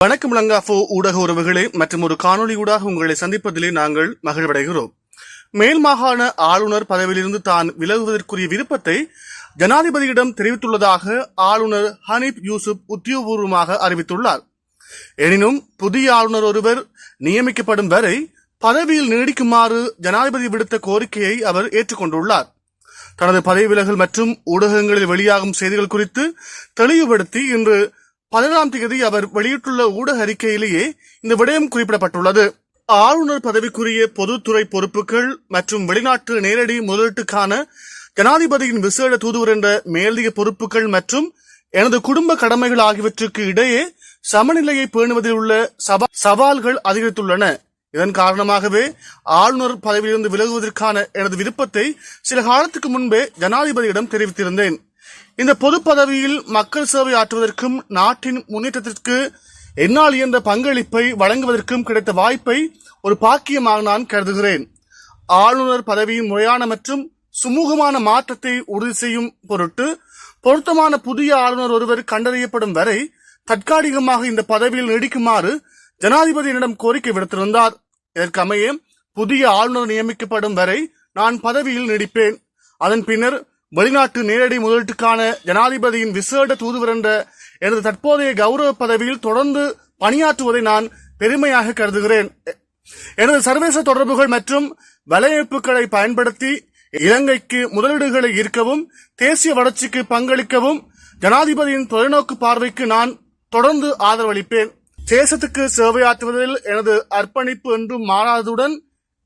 வணக்கம் லங்காஃபோ ஊடக உறவுகளே, மற்றும் ஒரு காணொலி ஊடாக உங்களை சந்திப்பதிலே நாங்கள் மகிழ்வடைகிறோம். மேல் மாகாண ஆளுநர் பதவியிலிருந்து தான் விலகுவதற்குரிய விருப்பத்தை ஜனாதிபதியிடம் தெரிவித்துள்ளதாக ஆளுநர் ஹனீப் யூசுப் உத்தியோகபூர்வமாக அறிவித்துள்ளார். எனினும் புதிய ஆளுநர் ஒருவர் நியமிக்கப்படும் வரை பதவியில் நீடிக்குமாறு ஜனாதிபதி விடுத்த கோரிக்கையை அவர் ஏற்றுக்கொண்டுள்ளார். தனது பதவி விலகல் மற்றும் ஊடகங்களில் வெளியாகும் செய்திகள் குறித்து தெளிவுபடுத்தி இன்று 17ஆம் தேதி அவர் வெளியிட்டுள்ள ஊடக அறிக்கையிலேயே இந்த விடயம் குறிப்பிடப்பட்டுள்ளது. ஆளுநர் பதவிக்குரிய பொதுத்துறை பொறுப்புகள் மற்றும் வெளிநாட்டு நேரடி முதலீட்டுக்கான ஜனாதிபதியின் விசேட தூதுவர் என்ற மேலதிக பொறுப்புகள் மற்றும் எனது குடும்ப கடமைகள் ஆகியவற்றுக்கு இடையே சமநிலையை பேணுவதில் உள்ள சவால்கள் அதிகரித்துள்ளன. இதன் காரணமாகவே ஆளுநர் பதவியிலிருந்து விலகுவதற்கான எனது விருப்பத்தை சில காலத்துக்கு முன்பே ஜனாதிபதியிடம் தெரிவித்திருந்தேன். இந்த பொது பதவியில் மக்கள் சேவை ஆற்றுவதற்கும் நாட்டின் முன்னேற்றத்திற்கு என்னால் இயன்ற பங்களிப்பை வழங்குவதற்கும் கிடைத்த வாய்ப்பை ஒரு பாக்கியமாக நான் கருதுகிறேன். ஆளுநர் பதவியின் முறையான மற்றும் சுமூகமான மாற்றத்தை உறுதி செய்யும் பொருட்டு பொருத்தமான புதிய ஆளுநர் ஒருவர் கண்டறியப்படும் வரை தற்காலிகமாக இந்த பதவியில் நீடிக்குமாறு ஜனாதிபதியிடம் கோரிக்கை விடுத்திருந்தார். இதற்கமைய புதிய ஆளுநர் நியமிக்கப்படும் வரை நான் பதவியில் நீடிப்பேன். அதன் பின்னர் வெளிநாட்டு நேரடி முதலீட்டுக்கான ஜனாதிபதியின் விசேட தூதுவர் என்ற எனது தற்போதைய கௌரவ பதவியில் தொடர்ந்து பணியாற்றுவதை நான் பெருமையாக கருதுகிறேன். எனது சர்வதேச தொடர்புகள் மற்றும் வலையமைப்புகளை பயன்படுத்தி இலங்கைக்கு முதலீடுகளை ஈர்க்கவும் தேசிய வளர்ச்சிக்கு பங்களிக்கவும் ஜனாதிபதியின் தொலைநோக்கு பார்வைக்கு நான் தொடர்ந்து ஆதரவளிப்பேன். தேசத்துக்கு சேவையாற்றுவதில் எனது அர்ப்பணிப்பு என்றும் மாறாததுடன்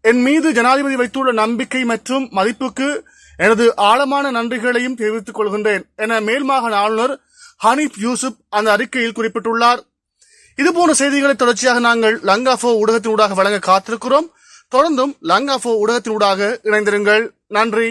என் மீது ஜனாதிபதி வைத்துள்ள நம்பிக்கை மற்றும் மதிப்புக்கு எனது ஆழமான நன்றிகளையும் தெரிவித்துக் கொள்கின்றேன் என மேல் மாகாண ஆளுநர் ஹனீப் யூசுப் அந்த அறிக்கையில் குறிப்பிட்டுள்ளார். இதுபோன்ற செய்திகளை தொடர்ச்சியாக நாங்கள் லங்காஃபோ ஊடகத்தினூடாக வழங்க காத்திருக்கிறோம். தொடர்ந்தும் லங்காஃபோ ஊடகத்தினூடாக இணைந்திருங்கள். நன்றி.